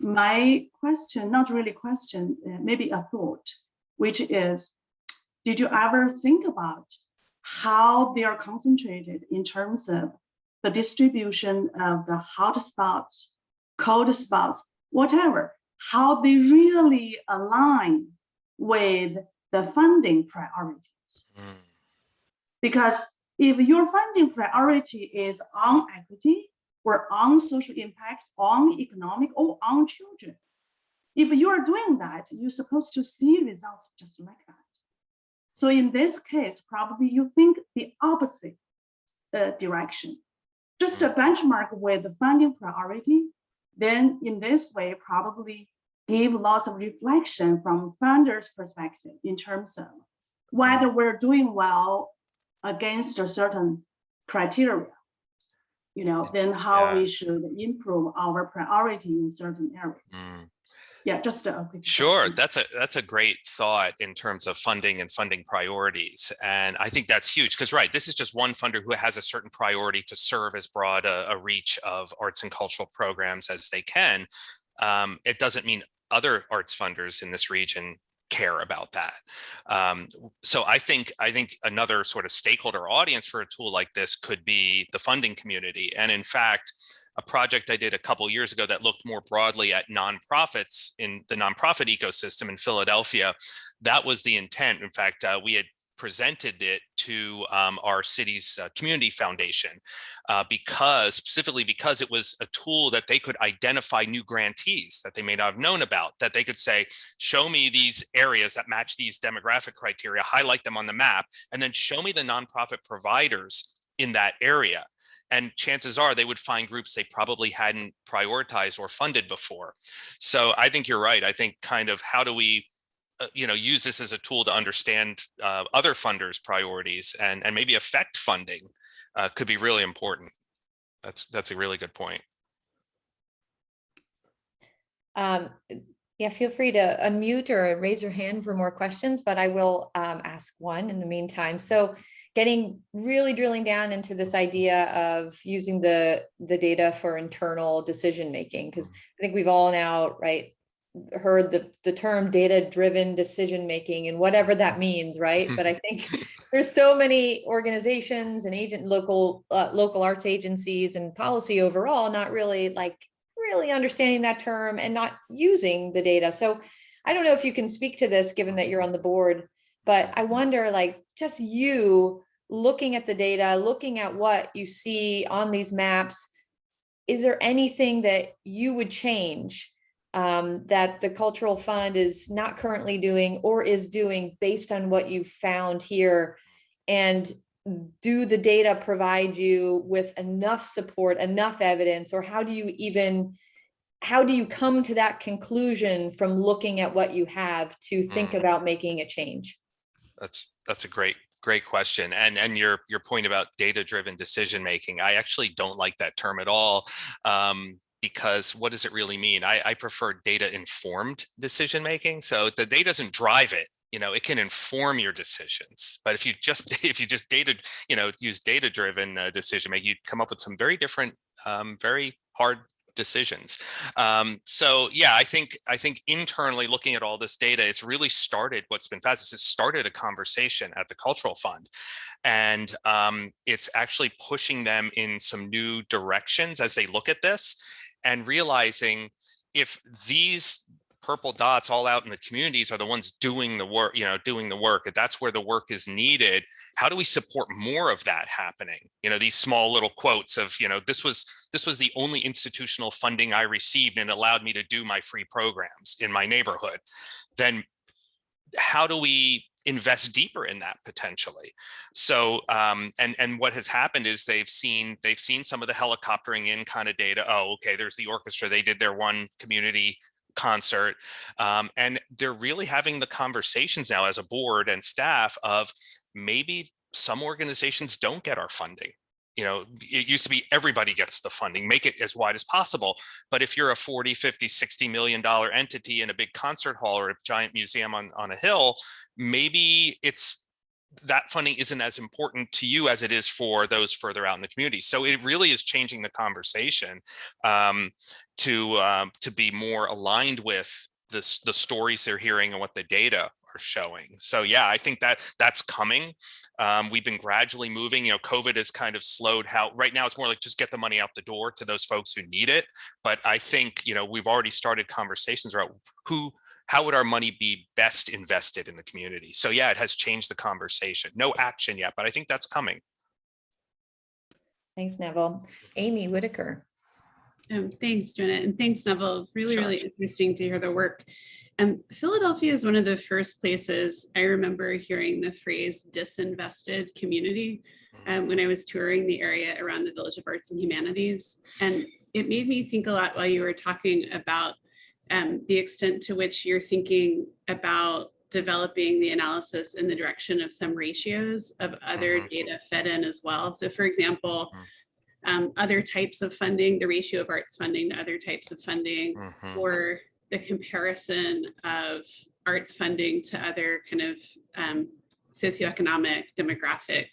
S7: My question, not really question, maybe a thought, which is, did you ever think about how they are concentrated in terms of the distribution of the hot spots, cold spots, whatever, how they really align with the funding priorities? Because if your funding priority is on equity or on social impact, on economic or on children, If you are doing that, you're supposed to see results just like that. So in this case, probably you think the opposite direction. Just a benchmark with the funding priority, then in this way, probably give lots of reflection from funders' perspective in terms of whether we're doing well against a certain criteria, then how we should improve our priority in certain areas. Yeah, just a quick
S2: Sure,
S7: thought.
S2: that's a great thought in terms of funding and funding priorities, and I think that's huge because this is just one funder who has a certain priority to serve as broad a reach of arts and cultural programs as they can. It doesn't mean other arts funders in this region care about that. So I think another sort of stakeholder audience for a tool like this could be the funding community, and in fact, a project I did a couple years ago that looked more broadly at nonprofits in the nonprofit ecosystem in Philadelphia. That was the intent. In fact, we had presented it to our city's community foundation specifically because it was a tool that they could identify new grantees that they may not have known about, that they could say, show me these areas that match these demographic criteria, highlight them on the map, and then show me the nonprofit providers in that area. And chances are they would find groups they probably hadn't prioritized or funded before. So I think you're right. I think kind of how do we use this as a tool to understand other funders' priorities and maybe affect funding could be really important. That's a really good point.
S1: Yeah, feel free to unmute or raise your hand for more questions, but I will ask one in the meantime. So drilling down into this idea of using the data for internal decision making, because I think we've all now heard the term data-driven decision making and whatever that means, right? But I think there's so many organizations and local arts agencies and policy overall not really understanding that term and not using the data. So I don't know if you can speak to this given that you're on the board, but I wonder, just you looking at the data, looking at what you see on these maps, is there anything that you would change that the Cultural Fund is not currently doing or is doing based on what you found here? And do the data provide you with enough support, enough evidence, or how do you come to that conclusion from looking at what you have to think about making a change?
S2: That's a great question. And your point about data-driven decision making, I actually don't like that term at all. Because what does it really mean? I prefer data-informed decision making. So the data doesn't drive it. It can inform your decisions. But if you just use data-driven decision making, you come up with some very different, very hard decisions. So yeah, I think internally looking at all this data, it's really started, what's been fast is it started a conversation at the Cultural Fund. And it's actually pushing them in some new directions as they look at this and realizing if these purple dots all out in the communities are the ones doing the work, if that's where the work is needed, how do we support more of that happening? These small little quotes of, this was the only institutional funding I received and allowed me to do my free programs in my neighborhood. Then how do we invest deeper in that potentially? So, and what has happened is they've seen some of the helicoptering in kind of data. Oh, okay, there's the orchestra. They did their one community concert. And they're really having the conversations now as a board and staff of maybe some organizations don't get our funding. It used to be everybody gets the funding, make it as wide as possible. But if you're a 40, 50, $60 million entity in a big concert hall or a giant museum on a hill, maybe that funding isn't as important to you as it is for those further out in the community. So it really is changing the conversation to be more aligned with the stories they're hearing and what the data are showing. So yeah, I think that's coming. We've been gradually moving. COVID has kind of slowed how right now it's more like just get the money out the door to those folks who need it. But I think we've already started conversations about how would our money be best invested in the community? So yeah, it has changed the conversation. No action yet, but I think that's coming.
S1: Thanks, Neville. Amy Whitaker.
S8: Thanks, Janet, and thanks, Neville. Really,
S2: Sure.
S8: really interesting to hear the work. Philadelphia is one of the first places I remember hearing the phrase disinvested community when I was touring the area around the Village of Arts and Humanities. And it made me think a lot while you were talking about the extent to which you're thinking about developing the analysis in the direction of some ratios of other data fed in as well. So for example, other types of funding, the ratio of arts funding to other types of funding, or the comparison of arts funding to other kind of socioeconomic, demographic,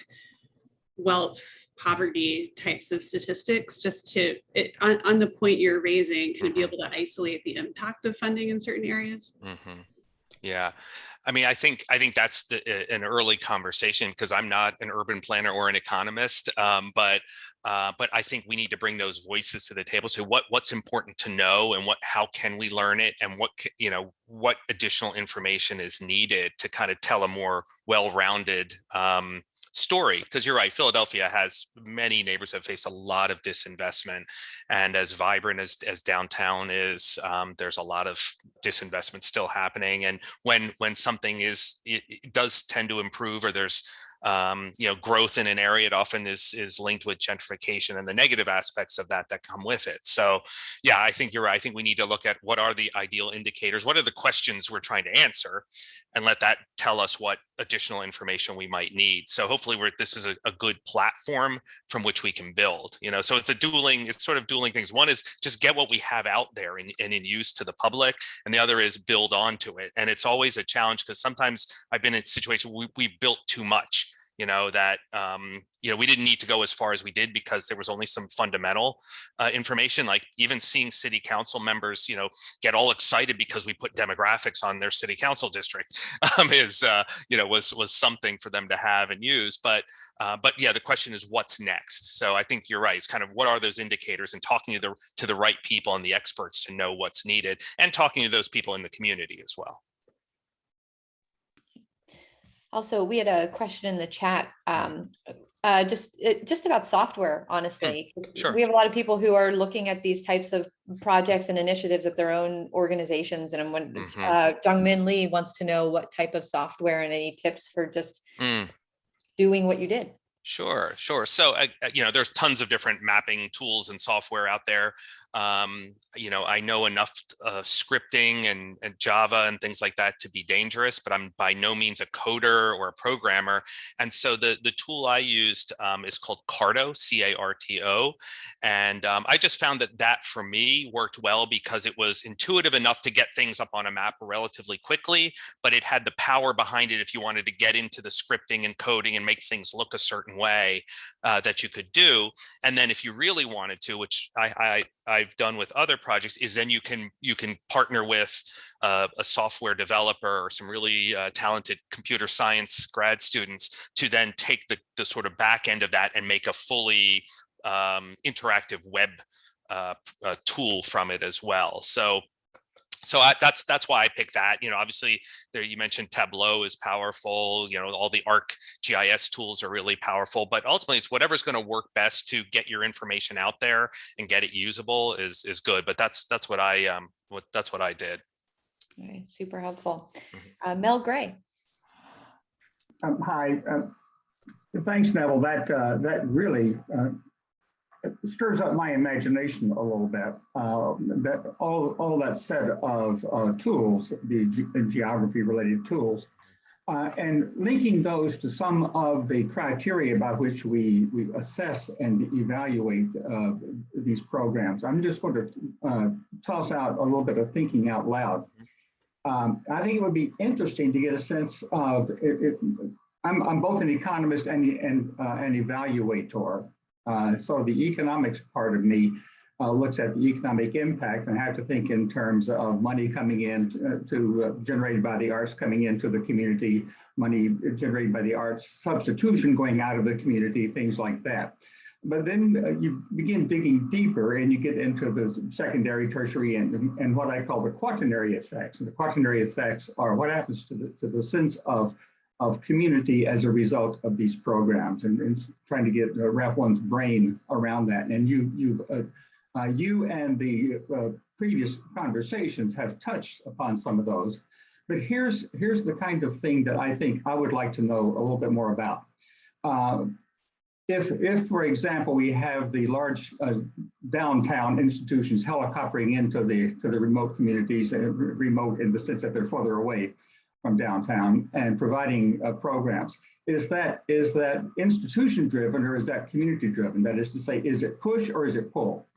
S8: wealth, poverty types of statistics, just to, on the point you're raising, kind of be able to isolate the impact of funding in certain areas.
S2: Yeah. I mean, I think that's an early conversation, because I'm not an urban planner or an economist, but I think we need to bring those voices to the table. So what's important to know, and how can we learn it, and what additional information is needed to kind of tell a more well-rounded story. Because you're right, Philadelphia has many neighbors that face a lot of disinvestment, and as vibrant as downtown is, there's a lot of disinvestment still happening. And when something it does tend to improve, or there's growth in an area, it often is linked with gentrification and the negative aspects of that come with it. So yeah, I think you're right. I think we need to look at what are the ideal indicators, what are the questions we're trying to answer, and let that tell us what additional information we might need. So hopefully this is a good platform from which we can build, so it's sort of dueling things. One is just get what we have out there and in use to the public, and the other is build onto it. And it's always a challenge, because sometimes I've been in situations where we built too much, that we didn't need to go as far as we did, because there was only some fundamental information. Like even seeing city council members get all excited because we put demographics on their city council district was something for them to have and use. But yeah, the question is what's next. So I think you're right. It's kind of what are those indicators, and talking to the right people and the experts to know what's needed, and talking to those people in the community as well.
S1: Also, we had a question in the chat, just about software, honestly.
S2: Sure.
S1: We have a lot of people who are looking at these types of projects and initiatives at their own organizations. And when Jungmin Lee wants to know what type of software and any tips for just doing what you did.
S2: Sure. So, there's tons of different mapping tools and software out there. I know enough scripting and Java and things like that to be dangerous, but I'm by no means a coder or a programmer. And so the tool I used is called Carto, C-A-R-T-O. And I just found that for me worked well, because it was intuitive enough to get things up on a map relatively quickly, but it had the power behind it if you wanted to get into the scripting and coding and make things look a certain way that you could do. And then if you really wanted to, which I've done with other projects, is then you can partner with a software developer or some really talented computer science grad students to then take the sort of back end of that and make a fully interactive web tool from it as well. So that's why I picked that. Obviously there you mentioned Tableau is powerful. All the ArcGIS tools are really powerful, but ultimately it's whatever's going to work best to get your information out there and get it usable is good. But that's what I did.
S1: All right, super helpful. Mel Gray.
S9: Hi, thanks, Neville. That really stirs up my imagination a little bit. That all that set of tools, the geography-related tools, and linking those to some of the criteria by which we assess and evaluate these programs. I'm just going to toss out a little bit of thinking out loud. I think it would be interesting to get a sense of. I'm both an economist and an evaluator. So the economics part of me looks at the economic impact, and I have to think in terms of money coming in generated by the arts coming into the community, money generated by the arts, substitution going out of the community, things like that. But then you begin digging deeper and you get into the secondary, tertiary, and what I call the quaternary effects. And the quaternary effects are what happens to the sense of community as a result of these programs, and trying to wrap one's brain around that. And you You and the previous conversations have touched upon some of those, but here's the kind of thing that I think I would like to know a little bit more about. If, for example, we have the large downtown institutions helicoptering into the remote communities, remote in the sense that they're further away from downtown and providing programs, is that institution driven or is that community driven? That is to say, is it push or is it pull?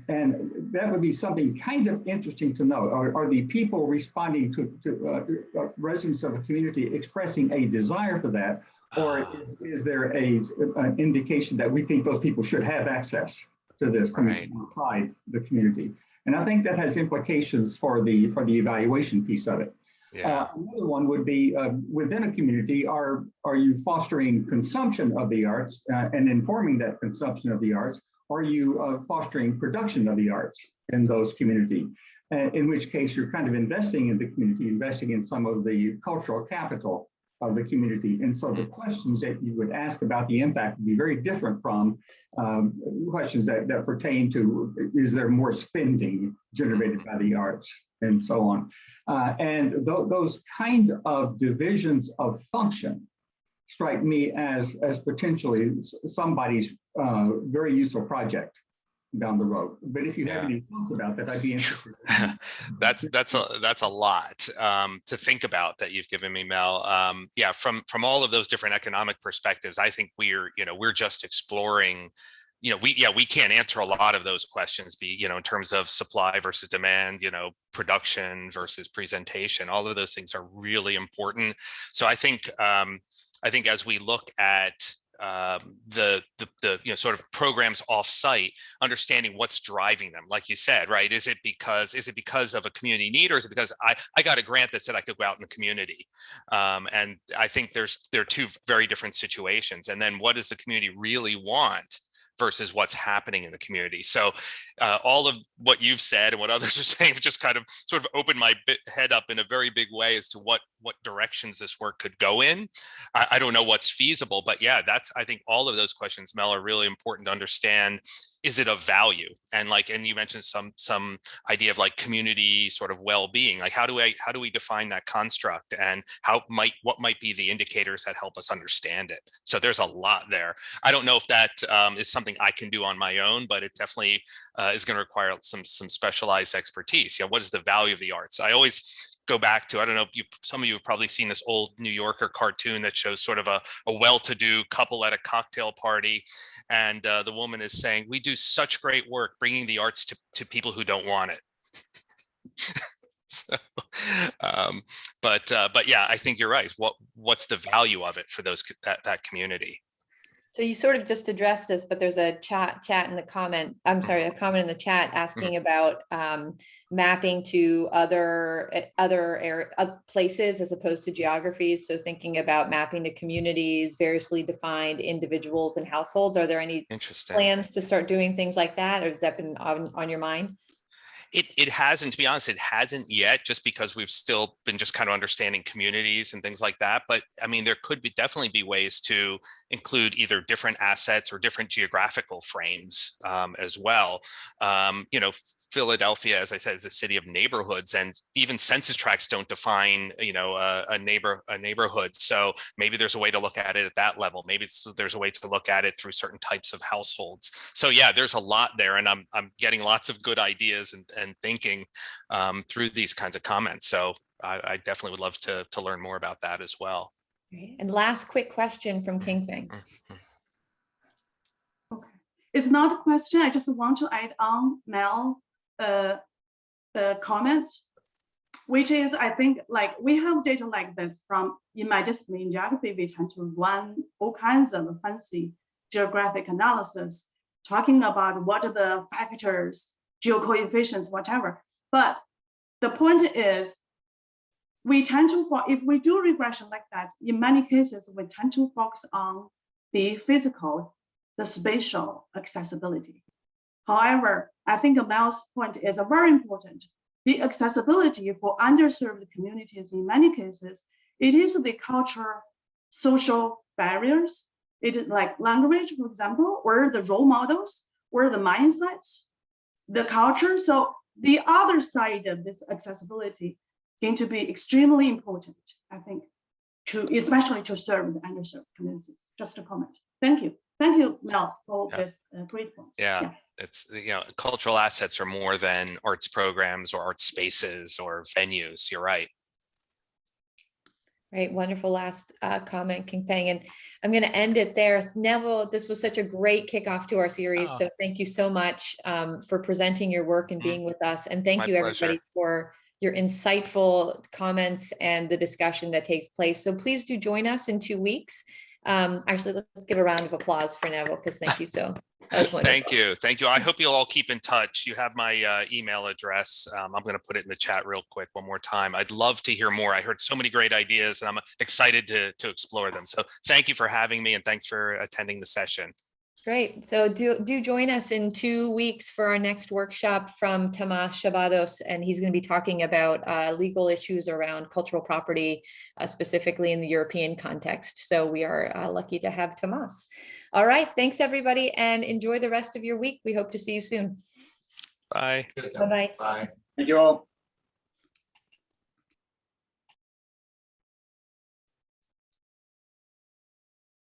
S9: And that would be something kind of interesting to know. Are the people responding to residents of a community expressing a desire for that? Or is there an indication that we think those people should have access to this coming outside the community? And I think that has implications for the evaluation piece of it.
S2: Yeah.
S9: Another one would be within a community, are you fostering consumption of the arts and informing that consumption of the arts? Are you fostering production of the arts in those communities? In which case you're kind of investing in the community, investing in some of the cultural capital of the community. And so the questions that you would ask about the impact would be very different from questions that pertain to, is there more spending generated by the arts and so on. And those kind of divisions of function strike me as potentially somebody's very useful project down the road. But if you have any thoughts about that, I'd be interested.
S2: that's a lot to think about that you've given me, Mel. Yeah, from all of those different economic perspectives, I think we're just exploring. We can't answer a lot of those questions. In terms of supply versus demand, production versus presentation. All of those things are really important. So I think as we look at the sort of programs off-site, understanding what's driving them, like you said, right? Is it because of a community need, or is it because I got a grant that said I could go out in the community? And I think there are two very different situations. And then what does the community really want versus what's happening in the community? So all of what you've said and what others are saying just kind of sort of opened my head up in a very big way as to what directions this work could go in. I don't know what's feasible, but yeah, I think all of those questions, Mel, are really important to understand. Is it of value? And you mentioned some idea of like community sort of well-being. Like how do we define that construct, and what might be the indicators that help us understand it? So there's a lot there. I don't know if that is something I can do on my own, but it definitely is going to require some specialized expertise. What is the value of the arts? I always go back to, I don't know, some of you have probably seen this old New Yorker cartoon that shows sort of a well-to-do couple at a cocktail party. And the woman is saying, we do such great work bringing the arts to people who don't want it. So, but yeah, I think you're right. What's the value of it for that community?
S1: So you sort of just addressed this, but there's a chat in the comment. I'm sorry, a comment in the chat asking about mapping to other places as opposed to geographies. So thinking about mapping to communities, variously defined individuals and households. Are there any plans to start doing things like that, or has that been on your mind?
S2: It hasn't, to be honest, it hasn't yet, just because we've still been just kind of understanding communities and things like that. But I mean, there could definitely be ways to include either different assets or different geographical frames as well. Philadelphia, as I said, is a city of neighborhoods, and even census tracts don't define, a neighborhood. So maybe there's a way to look at it at that level. Maybe there's a way to look at it through certain types of households. So yeah, there's a lot there, and I'm getting lots of good ideas and thinking through these kinds of comments. So I definitely would love to learn more about that as well.
S1: And last quick question from Kingfing.
S7: Okay, it's not a question. I just want to add on Mel comments, which is, I think, like we have data like this from, in my discipline in geography, we tend to run all kinds of fancy geographic analysis, talking about what are the factors, geocoefficients, whatever. But the point is, we tend to, if we do regression like that, in many cases, we tend to focus on the physical, the spatial accessibility. However, I think Mel's point is very important. The accessibility for underserved communities, in many cases, it is the cultural, social barriers. It is like language, for example, or the role models, or the mindsets, the culture. So the other side of this accessibility going to be extremely important, I think, especially to serve the underserved communities. Just a comment. Thank you. Thank you, Mel, for this great point.
S2: Yeah. It's, cultural assets are more than arts programs or art spaces or venues. You're right.
S1: Right, wonderful last comment, King Peng, and I'm going to end it there. Neville, this was such a great kickoff to our series, so thank you so much for presenting your work and being with us, and thank you everybody for your insightful comments and the discussion that takes place. So please do join us in 2 weeks. Actually, let's give a round of applause for Neville, because thank you so. That was wonderful.
S2: Thank you. I hope you'll all keep in touch. You have my email address. I'm going to put it in the chat real quick one more time. I'd love to hear more. I heard so many great ideas, and I'm excited to explore them. So thank you for having me, and thanks for attending the session.
S1: Great. So do join us in 2 weeks for our next workshop from Tomas Shabados, and he's going to be talking about legal issues around cultural property, specifically in the European context. So we are lucky to have Tomas. All right. Thanks, everybody, and enjoy the rest of your week. We hope to see you soon.
S2: Bye.
S1: Bye-bye.
S3: Bye.
S10: Thank you all.